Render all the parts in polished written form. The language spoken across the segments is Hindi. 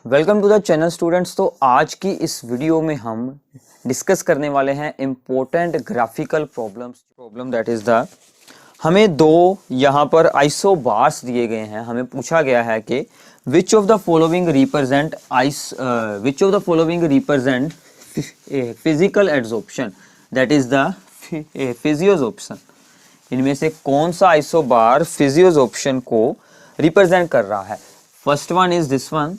Welcome to the channel students. तो आज की इस वीडियो में हम डिस्कस करने वाले हैं important graphical problem that is the हमें दो यहाँ पर आइसो बार्स दिए गए हैं। हमें पूछा गया है कि which of the following represent physical adsorption that is the physisorption. इनमें से कौन सा आइसो बार फिजियोजॉर्प्शन को रिप्रेजेंट कर रहा है। First one is this one.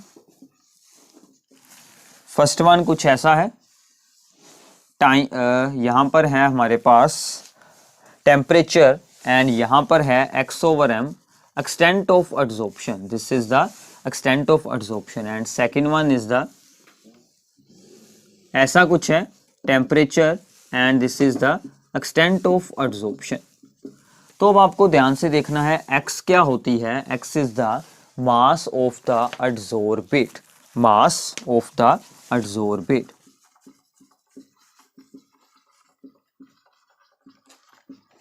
First one कुछ ऐसा है। यहां पर है हमारे पास टेम्परेचर एंड यहां पर है x/m extent of adsorption. This is the extent of adsorption. And second one is the ऐसा कुछ है temperature and this is the extent of adsorption. तो अब आपको ध्यान से देखना है x क्या होती है। x is the mass of the adsorbate, mass of the adsorbate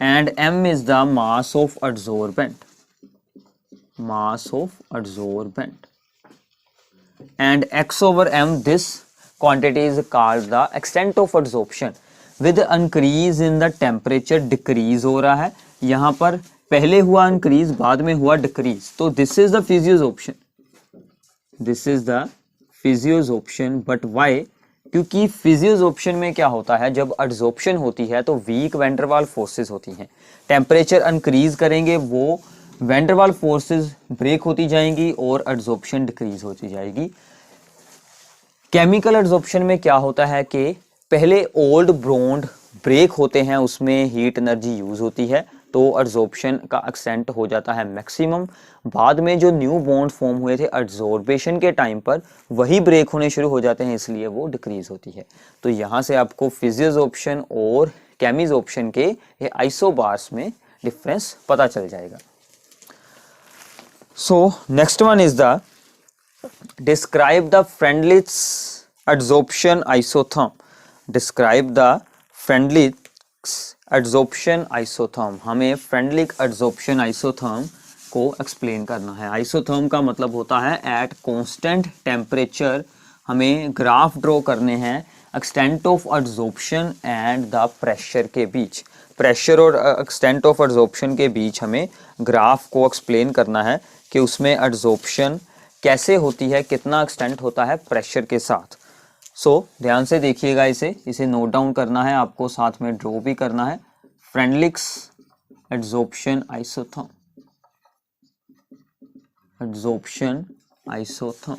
and m is the mass of adsorbent, mass of adsorbent and x/m this quantity is called the extent of adsorption. with increase in the temperature decrease हो रहा है। यहां पर पहले हुआ increase बाद में हुआ decrease, तो this is the physiosoption, this is the physisorption. But why? क्योंकि फिजियोजॉर्प्शन में क्या होता है, जब एड्सॉर्प्शन होती है तो वीक वैंडरवाल फोर्सेस होती हैं। टेम्परेचर इंक्रीज करेंगे वो वैंडरवाल फोर्सेस ब्रेक होती जाएंगी और एड्सॉर्प्शन डिक्रीज होती जाएगी। केमिकल एड्सॉर्प्शन में क्या होता है कि पहले ओल्ड बॉन्ड ब्रेक होते हैं, उसमें हीट एनर्जी यूज होती है तो एड्सॉर्प्शन का एक्सटेंट हो जाता है मैक्सिमम। बाद में जो न्यू बॉन्ड फॉर्म हुए थे एड्सॉर्बेशन के टाइम पर वही ब्रेक होने शुरू हो जाते हैं, इसलिए वो डिक्रीज होती है। तो यहाँ से आपको फिजियोजॉर्प्शन और केमिजॉर्प्शन के ये आइसोबार्स में डिफरेंस पता चल जाएगा। So next one is the describe the Freundlich adsorption isotherm. Describe the Freundlich adsorption isotherm. हमें फ्रेंडलिक एड्सॉर्प्शन आइसोथर्म को एक्सप्लेन करना है। आइसोथर्म का मतलब होता है एट कांस्टेंट टेम्परेचर हमें ग्राफ ड्रॉ करने हैं extent of adsorption and the pressure के बीच। प्रेशर और एक्सटेंट ऑफ एड्सॉर्प्शन के बीच हमें ग्राफ को एक्सप्लेन करना है कि उसमें एड्सॉर्प्शन कैसे होती है, कितना एक्सटेंट होता है प्रेशर के साथ। ध्यान से देखिएगा, इसे नोट डाउन करना है आपको, साथ में ड्रॉ भी करना है। Freundlich's adsorption isotherm, adsorption isotherm.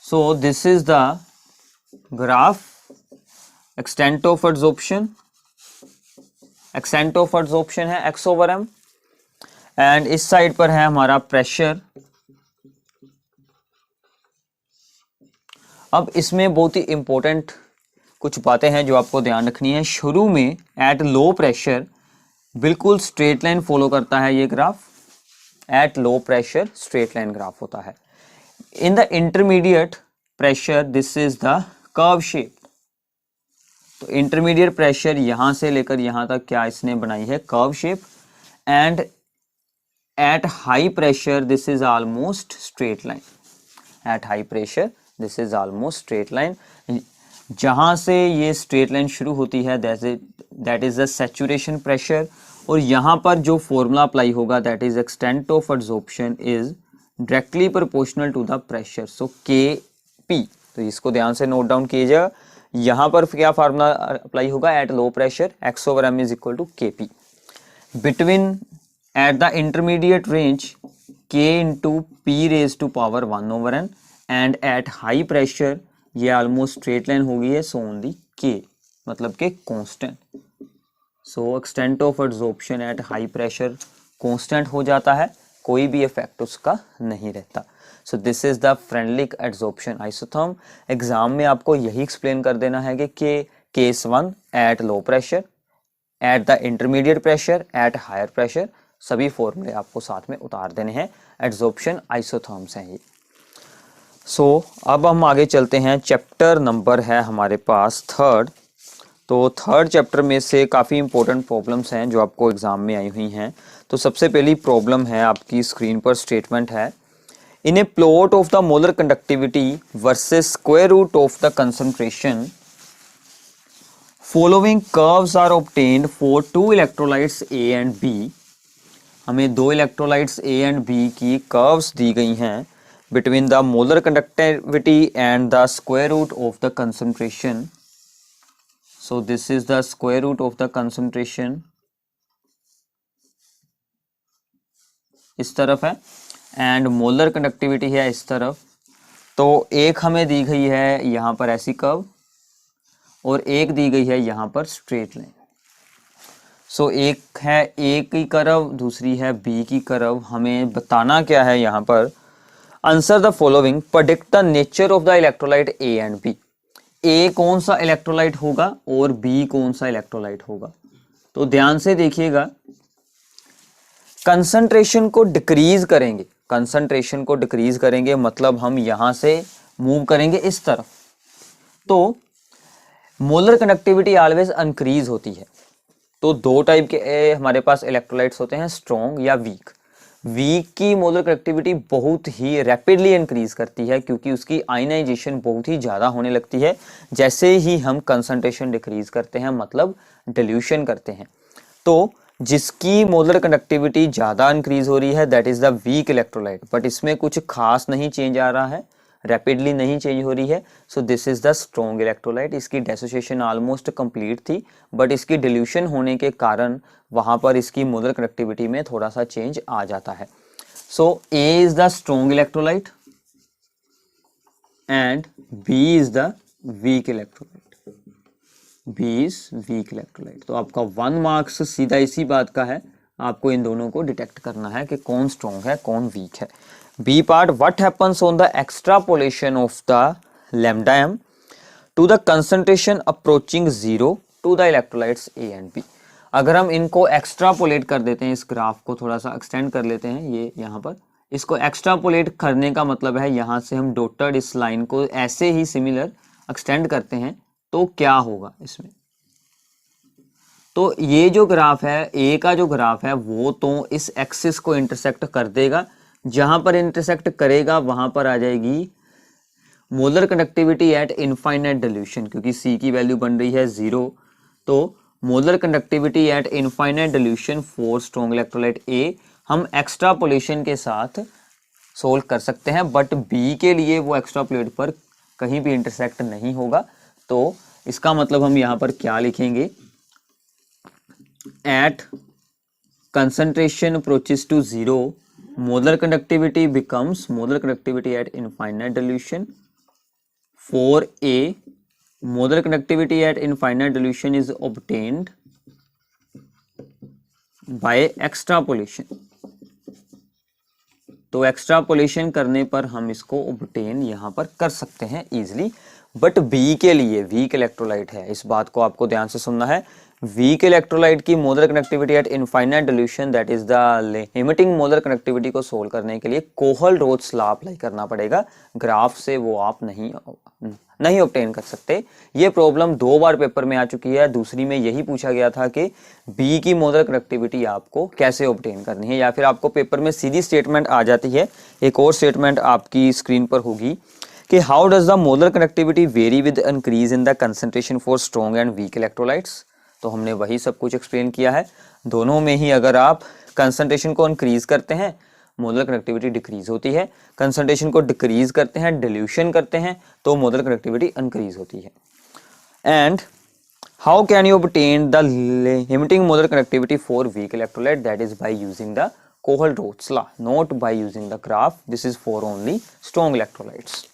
So this is the graph extent of adsorption. Extent of adsorption है x/m एंड इस साइड पर है हमारा प्रेशर। अब इसमें बहुत ही इंपॉर्टेंट कुछ बातें हैं जो आपको ध्यान रखनी है। शुरू में एट लो प्रेशर बिल्कुल स्ट्रेट लाइन फॉलो करता है ये graph. Eight low pressure straight line graph होता है। In the intermediate pressure this is the curve shape. तो इंटरमीडिएट प्रेशर यहां से लेकर यहां तक क्या इसने बनाई है, curve shape. And at high pressure this is almost straight line. Eight high pressure this is almost straight line. जहां से ये स्ट्रेट लाइन शुरू होती है that is the saturation pressure. और यहां पर जो फॉर्मूला अप्लाई होगा that is extent of adsorption is directly proportional to the pressure. So Kp, तो इसको ध्यान से नोट डाउन कीजिएगा। यहां पर क्या फार्मूला अप्लाई होगा, at low pressure x/m is equal to Kp। Between at the intermediate range K into P raise to power 1/n and at high pressure ये ऑलमोस्ट स्ट्रेट लाइन हो गई है, सो ओनली K मतलब K constant. So extent of adsorption at high pressure constant हो जाता है, कोई भी इफेक्ट उसका नहीं रहता। So this is the Freundlich adsorption isotherm. Exam में आपको यही एक्सप्लेन कर देना है कि case 1 at low pressure, at the intermediate pressure, at higher pressure, सभी फॉर्मूले आपको साथ में उतार देने हैं। एड्सॉर्प्शन आइसोथर्म्स हैं ये। अब हम आगे चलते हैं। चैप्टर नंबर है हमारे पास 3rd। तो थर्ड चैप्टर में से काफ़ी इंपॉर्टेंट प्रॉब्लम्स हैं जो आपको एग्जाम में आई हुई हैं। तो सबसे पहली प्रॉब्लम है, आपकी स्क्रीन पर स्टेटमेंट है, in a plot of the molar conductivity versus square root of the concentration following curves are obtained for two electrolytes A and B. हमें दो इलेक्ट्रोलाइट्स ए एंड बी की कर्व्स दी गई हैं between the molar conductivity and the square root of the concentration. So this is the square root of the concentration, इस तरफ है, एंड मोलर कंडक्टिविटी है इस तरफ। तो एक हमें दी गई है यहाँ पर ऐसी कर्व और एक दी गई है यहाँ पर स्ट्रेट लाइन। सो एक है ए की कर्व, दूसरी है बी की कर्व। हमें बताना क्या है यहाँ पर, answer the following, predict the nature of the electrolyte A and B. A कौन सा इलेक्ट्रोलाइट होगा और बी कौन सा इलेक्ट्रोलाइट होगा। तो ध्यान से देखिएगा, कंसंट्रेशन को डिक्रीज करेंगे, कंसंट्रेशन को डिक्रीज करेंगे मतलब हम यहां से मूव करेंगे इस तरफ। तो मोलर कंडक्टिविटी ऑलवेज इंक्रीज होती है। तो दो टाइप के हमारे पास इलेक्ट्रोलाइट्स होते हैं, स्ट्रॉन्ग या वीक। वीक की मोलर कंडक्टिविटी बहुत ही रैपिडली इंक्रीज करती है क्योंकि उसकी आयनाइजेशन बहुत ही ज़्यादा होने लगती है जैसे ही हम कंसंट्रेशन डिक्रीज करते हैं, मतलब डिल्यूशन करते हैं। तो जिसकी मोलर कंडक्टिविटी ज़्यादा इंक्रीज हो रही है that is the weak electrolyte, but इसमें कुछ खास नहीं चेंज आ रहा है, रैपिडली नहीं चेंज हो रही है। सो this is the strong electrolyte. इसकी डेसोसिएशन ऑलमोस्ट कंप्लीट थी बट इसकी डिल्यूशन होने के कारण वहां पर इसकी मोलर कंडक्टिविटी में थोड़ा सा चेंज आ जाता है। So A is the strong electrolyte and B is the weak electrolyte. B is weak electrolyte. तो आपका 1 मार्क्स सीधा इसी बात का है, आपको इन दोनों को डिटेक्ट करना है कि कौन स्ट्रॉन्ग है कौन वीक है। B part, what happens on the extrapolation of the lambda m to the concentration approaching 0 to the electrolytes A and B। अगर हम इनको एक्स्ट्रापोलेट कर देते हैं, इस ग्राफ को थोड़ा सा एक्सटेंड कर लेते हैं, ये यहाँ पर इसको एक्स्ट्रापोलेट करने का मतलब है यहाँ से हम डॉटेड इस लाइन को ऐसे ही सिमिलर एक्सटेंड करते हैं तो क्या होगा इसमें। तो ये जो ग्राफ है ए का जो ग्राफ है वो तो इस एक्सिस को इंटरसेक्ट कर देगा, जहां पर इंटरसेक्ट करेगा वहां पर आ जाएगी molar conductivity eight infinite dilution, क्योंकि सी की वैल्यू बन रही है 0। तो molar conductivity eight infinite dilution for strong electrolyte A हम एक्स्ट्रापोलेशन के साथ सोल्व कर सकते हैं, बट बी के लिए वो एक्स्ट्रापोलेट पर कहीं भी इंटरसेक्ट नहीं होगा। तो इसका मतलब हम यहां पर क्या लिखेंगे, at concentration approaches to 0 molar conductivity becomes molar conductivity at infinite dilution for A, molar conductivity at infinite dilution is obtained by extrapolation। तो एक्स्ट्रापोलेशन करने पर हम इसको obtain यहां पर कर सकते हैं easily, बट B के लिए वीक इलेक्ट्रोलाइट है, इस बात को आपको ध्यान से सुनना है। वीक इलेक्ट्रोलाइट की molar connectivity at infinite dilution that is the limiting molar connectivity को सोल्व करने के लिए कोहल-रोच लॉ अप्लाई करना पड़ेगा। ग्राफ से वो आप नहीं ऑब्टेन कर सकते। ये प्रॉब्लम 2 बार पेपर में आ चुकी है। दूसरी में यही पूछा गया था कि बी की मोलर कनेक्टिविटी आपको कैसे ऑब्टेन करनी है, या फिर आपको पेपर में सीधी स्टेटमेंट आ जाती है। एक और स्टेटमेंट आपकी स्क्रीन पर होगी कि how does the molar connectivity very with increase in the concentration for strong and weak electrolytes. तो हमने वही सब कुछ एक्सप्लेन किया है। दोनों में ही अगर आप कंसंट्रेशन को इंक्रीज करते हैं मोलर कनेक्टिविटी डिक्रीज होती है, कंसंट्रेशन को डिक्रीज करते हैं डिल्यूशन करते हैं तो मोलर कनेक्टिविटी इंक्रीज होती है। And how can you obtain the limiting molar connectivity for weak electrolyte, that is by using the Kohlrausch law, not by using the graph. This is for only strong electrolytes.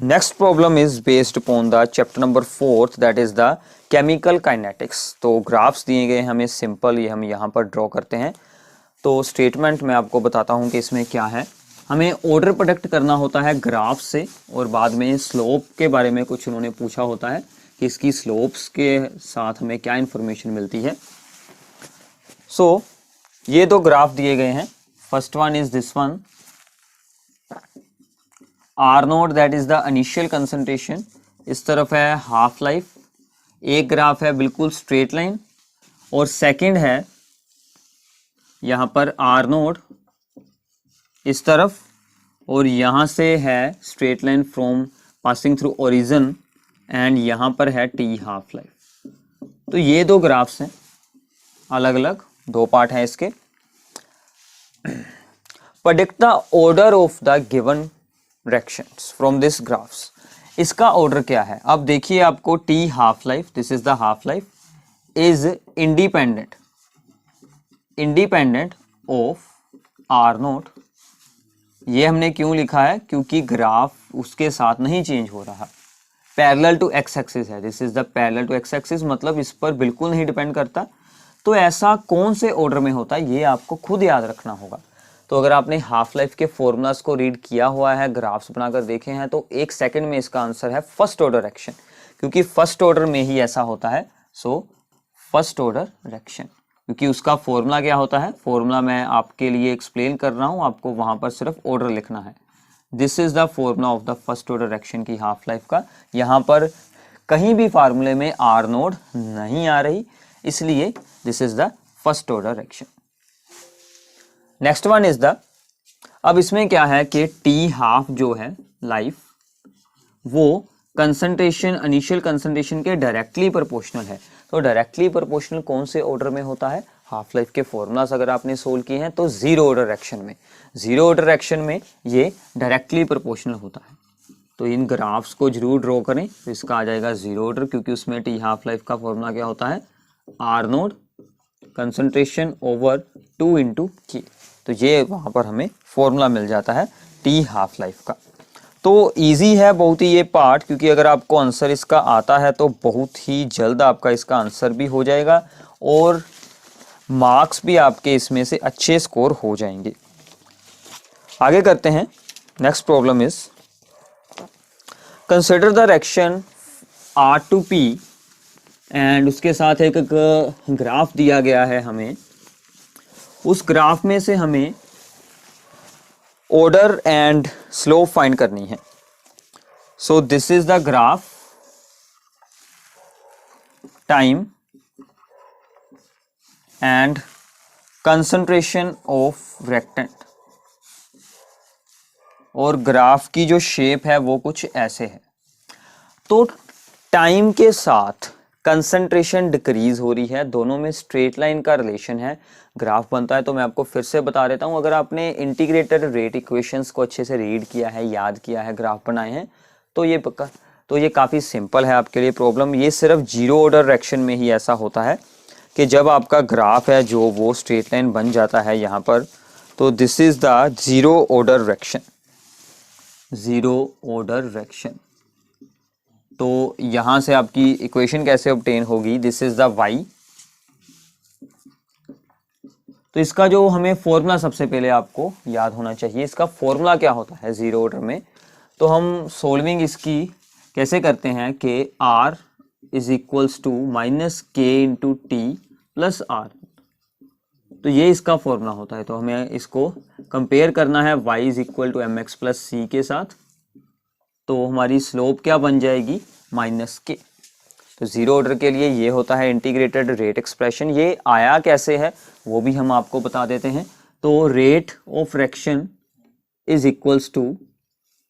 Next problem is based upon the chapter number 4th, that is the chemical kinetics। तो ग्राफ्स दिए गए हमें सिंपल, ये हम यहाँ पर ड्रॉ करते हैं। तो स्टेटमेंट मैं आपको बताता हूँ कि इसमें क्या है। हमें ऑर्डर प्रोडक्ट करना होता है ग्राफ से, और बाद में स्लोप के बारे में कुछ उन्होंने पूछा होता है कि इसकी स्लोप्स के साथ हमें क्या इंफॉर्मेशन मिलती है। सो ये 2 ग्राफ दिए गए हैं। First one is this one, R0 that is the initial concentration इस तरफ है हाफ लाइफ, एक ग्राफ है बिल्कुल स्ट्रेट लाइन, और सेकंड है यहाँ पर आर नोड इस तरफ, और यहाँ से है straight line from passing through origin, and यहाँ पर है टी हाफ लाइफ। तो ये दो ग्राफ्स हैं, अलग अलग दो पार्ट हैं इसके। Predict the order of the given directions from this graphs. इसका ऑर्डर क्या है? अब देखिए, आपको t half life, this is the half life, is independent of or not. ये हमने क्यों लिखा है? क्योंकि ग्राफ उसके साथ नहीं चेंज हो रहा, पैरेलल टू एक्स एक्सिस है। This is the parallel to x axis, मतलब इस पर बिल्कुल नहीं डिपेंड करता। तो ऐसा कौन से ऑर्डर में होता है, ये आपको खुद याद रखना होगा। तो अगर आपने हाफ लाइफ के फॉर्मूलाज को रीड किया हुआ है, ग्राफ्स बनाकर देखे हैं, तो एक सेकंड में इसका आंसर है फर्स्ट ऑर्डर डायरेक्शन, क्योंकि फर्स्ट ऑर्डर में ही ऐसा होता है। सो फर्स्ट ऑर्डर डायरेक्शन, क्योंकि उसका फॉर्मूला क्या होता है, फॉर्मूला मैं आपके लिए एक्सप्लेन कर रहा हूं, आपको वहां पर सिर्फ ऑर्डर लिखना है। This is the formula of the first order direction की हाफ लाइफ का। यहाँ पर कहीं भी फार्मूले में आर नोड नहीं आ रही, इसलिए this is the first order direction. Next one is the, अब इसमें क्या है कि टी हाफ जो है लाइफ, वो कंसंट्रेशन, इनिशियल कंसंट्रेशन के डायरेक्टली प्रोपोर्शनल है। तो डायरेक्टली प्रोपोर्शनल कौन से ऑर्डर में होता है? हाफ लाइफ के फॉर्मूलास अगर आपने सोल्व किए हैं तो जीरो ऑर्डर डायरेक्शन में, जीरो ऑर्डर डायरेक्शन में ये डायरेक्टली प्रोपोर्शनल होता है। तो इन ग्राफ्स को जरूर ड्रॉ करें, तो इसका आ जाएगा जीरो ऑर्डर, क्योंकि उसमें टी हाफ लाइफ का फॉर्मूला क्या होता है? R naught concentration over 2 into K. तो ये वहां पर हमें फॉर्मूला मिल जाता है टी हाफ लाइफ का। तो इजी है बहुत ही ये पार्ट, क्योंकि अगर आपको आंसर इसका आता है तो बहुत ही जल्द आपका इसका आंसर भी हो जाएगा, और मार्क्स भी आपके इसमें से अच्छे स्कोर हो जाएंगे। आगे करते हैं। Next problem is, consider the direction R to P, and उसके साथ एक ग्राफ दिया गया है हमें। उस ग्राफ में से हमें ऑर्डर एंड स्लोप फाइंड करनी है। सो this is the graph, time and concentration of reactant, और ग्राफ की जो शेप है वो कुछ ऐसे है। तो टाइम के साथ कंसंट्रेशन डिक्रीज हो रही है, दोनों में स्ट्रेट लाइन का रिलेशन है, ग्राफ बनता है। तो मैं आपको फिर से बता देता हूं, अगर आपने इंटीग्रेटेड रेट इक्वेशंस को अच्छे से रीड किया है, याद किया है, ग्राफ बनाए हैं, तो ये काफ़ी सिंपल है आपके लिए प्रॉब्लम। ये सिर्फ जीरो ऑर्डर डायरेक्शन में ही ऐसा होता है कि जब आपका ग्राफ है जो वो स्ट्रेट लाइन बन जाता है यहाँ पर, तो this is the zero order direction, zero order direction. तो यहां से आपकी इक्वेशन कैसे ऑब्टेन होगी? This is the y। तो इसका जो हमें फॉर्मूला सबसे पहले आपको याद होना चाहिए, इसका फॉर्मूला क्या होता है जीरो ऑर्डर में। तो हम सोल्विंग इसकी कैसे करते हैं कि r is equals to minus K into T plus R. तो ये इसका फॉर्मूला होता है। तो हमें इसको कंपेयर करना है y is equal to m x plus c के साथ। तो हमारी स्लोप क्या बन जाएगी? माइनस के। तो जीरो ऑर्डर के लिए ये होता है इंटीग्रेटेड रेट एक्सप्रेशन। ये आया कैसे है वो भी हम आपको बता देते हैं। तो rate of fraction is equals to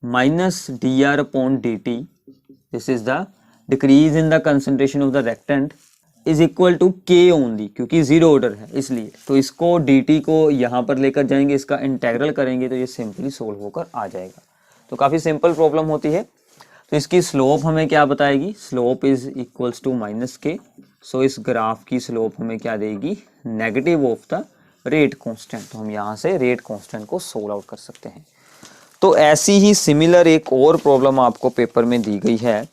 minus D R upon D T, this is the decrease in the concentration of the reactant, is equal to K only, क्योंकि जीरो ऑर्डर है इसलिए। तो इसको डी टी को यहाँ पर लेकर जाएंगे, इसका इंटेग्रल करेंगे, तो ये सिंपली सोल्व होकर आ जाएगा। तो काफ़ी सिंपल प्रॉब्लम होती है। तो इसकी स्लोप हमें क्या बताएगी? Slope is equals to minus K. So इस ग्राफ की स्लोप हमें क्या देगी? Negative of the rate constant. तो हम यहाँ से रेट कांस्टेंट को सोल्व आउट कर सकते हैं। तो ऐसी ही सिमिलर एक और प्रॉब्लम आपको पेपर में दी गई है,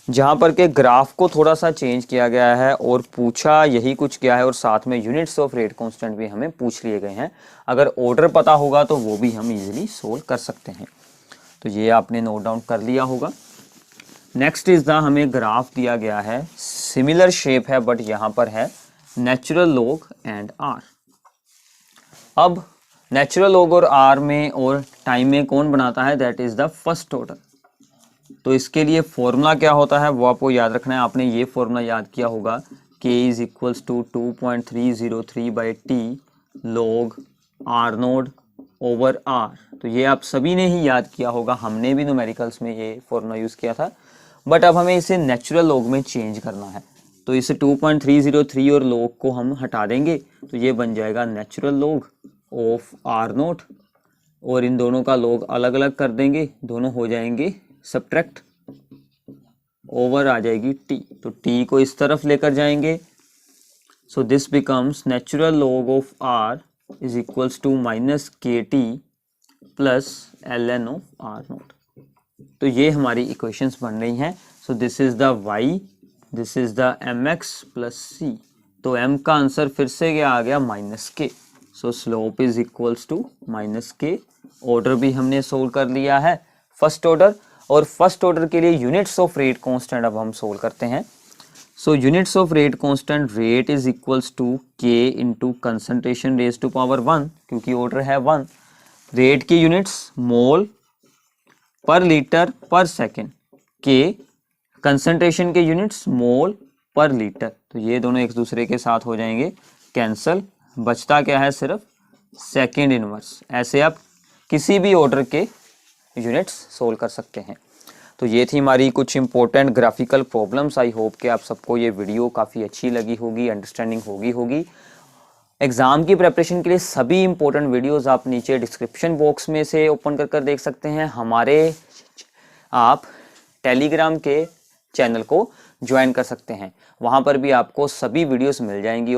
जहाँ पर के ग्राफ को थोड़ा सा चेंज किया गया है और पूछा यही कुछ किया है, और साथ में यूनिट्स ऑफ रेट कांस्टेंट भी हमें पूछ लिए गए हैं। अगर ऑर्डर पता होगा तो वो भी हम इजीली सोल्व कर सकते हैं। तो ये आपने नोट डाउन कर लिया होगा। नेक्स्ट इज द, हमें ग्राफ दिया गया है, सिमिलर शेप है बट यहाँ पर है नेचुरल लॉग एंड आर। अब नेचुरल लॉग और आर में और टाइम में कौन बनाता है? That is the first order. तो इसके लिए फॉर्मूला क्या होता है वो आपको याद रखना है। आपने ये फॉर्मूला याद किया होगा, k is equals to 2.303/t log r naught over r। तो ये आप सभी ने ही याद किया होगा, हमने भी न्यूमेरिकल्स में ये फॉर्मूला यूज़ किया था। बट अब हमें इसे नेचुरल लॉग में चेंज करना है, तो इसे 2.303 और लॉग को हम हटा देंगे, तो ये बन जाएगा natural log of r note, और इन दोनों का लॉग अलग अलग कर देंगे, दोनों हो जाएंगे सब्ट्रैक्ट, ओवर आ जाएगी t, तो t को इस तरफ लेकर जाएंगे। So this becomes natural log of r is equals to minus KT plus ln of r naught. तो ये हमारी इक्वेशंस बन रही हैं। So this is the y, this is the mx plus c। तो m का आंसर फिर से क्या आ गया, minus k। So slope is equals to minus k। Order भी हमने सोल्व कर लिया है, फर्स्ट ऑर्डर। और फर्स्ट ऑर्डर के लिए यूनिट्स ऑफ रेट कांस्टेंट अब हम सोल्व करते हैं। So units of rate constant, rate is equals to k into concentration raise to power 1, क्योंकि ऑर्डर है 1। रेट की यूनिट्स मोल पर लीटर पर सेकेंड, k कंसंट्रेशन के यूनिट्स मोल पर लीटर, तो ये दोनों एक दूसरे के साथ हो जाएंगे कैंसल, बचता क्या है, सिर्फ सेकेंड इनवर्स। ऐसे आप किसी भी ऑर्डर के यूनिट्स सोल्व कर सकते हैं। तो ये थी हमारी कुछ important graphical problems. I hope कि आप सबको ये वीडियो काफ़ी अच्छी लगी होगी, अंडरस्टैंडिंग होगी। एग्ज़ाम की प्रिपरेशन के लिए सभी इंपॉर्टेंट वीडियोस आप नीचे डिस्क्रिप्शन बॉक्स में से ओपन कर देख सकते हैं। हमारे आप टेलीग्राम के चैनल को ज्वाइन कर सकते हैं, वहाँ पर भी आपको सभी वीडियोस मिल जाएंगी।